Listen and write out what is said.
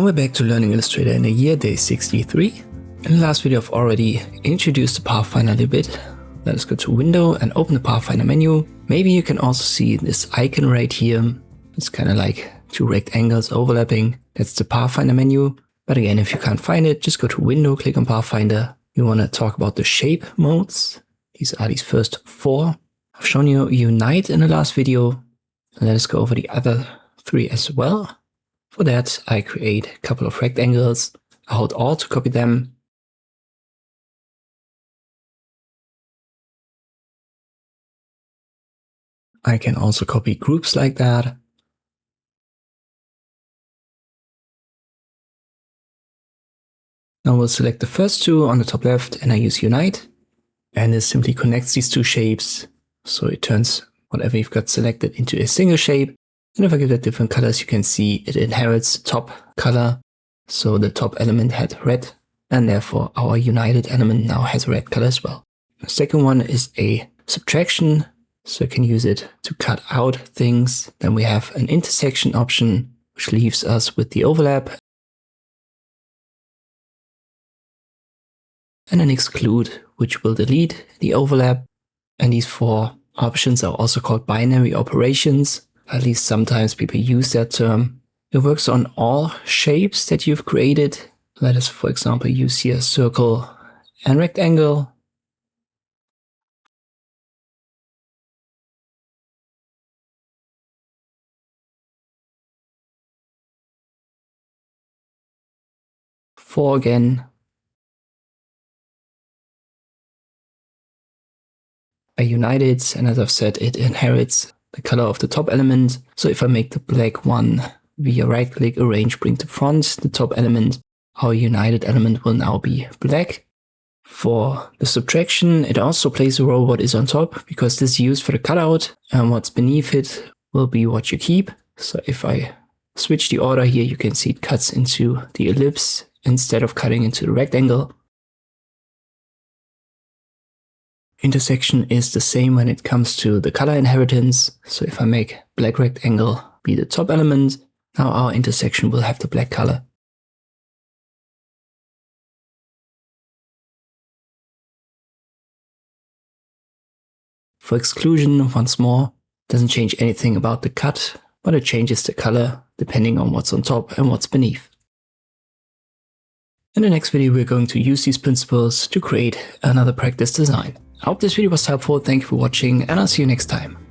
Now we're back to learning Illustrator in a year, day 63. In the last video I've already introduced the Pathfinder a little bit. Let us go to Window and open the Pathfinder menu. Maybe you can also see this icon right here. It's kind of like two rectangles overlapping. That's the Pathfinder menu. But again, if you can't find it, just go to Window, click on Pathfinder. You want to talk about the shape modes. These are these first four. I've shown you Unite in the last video. Let us go over the other three as well. For that, I create a couple of rectangles. I hold Alt to copy them. I can also copy groups like that. Now we'll select the first two on the top left and I use Unite. And this simply connects these two shapes. So it turns whatever you've got selected into a single shape. And if I give it different colors, you can see it inherits the top color. So the top element had red, and therefore our united element now has a red color as well. The second one is a subtraction. So you can use it to cut out things. Then we have an intersection option, which leaves us with the overlap. And an exclude, which will delete the overlap. And these four options are also called binary operations. At least sometimes people use that term. It works on all shapes that you've created. Let us, for example, use here circle and rectangle. Four again. I unite it, and as I've said, it inherits the color of the top element. So if I make the black one via right click, arrange, bring to front, the top element, our united element will now be black. For the subtraction, it also plays a role what is on top, because this is used for the cutout, and what's beneath it will be what you keep. So if I switch the order here, you can see it cuts into the ellipse instead of cutting into the rectangle. Intersection is the same when it comes to the color inheritance. So if I make black rectangle be the top element, now our intersection will have the black color. For exclusion, once more, doesn't change anything about the cut, but it changes the color depending on what's on top and what's beneath. In the next video, we're going to use these principles to create another practice design. I hope this video was helpful, thank you for watching, and I'll see you next time.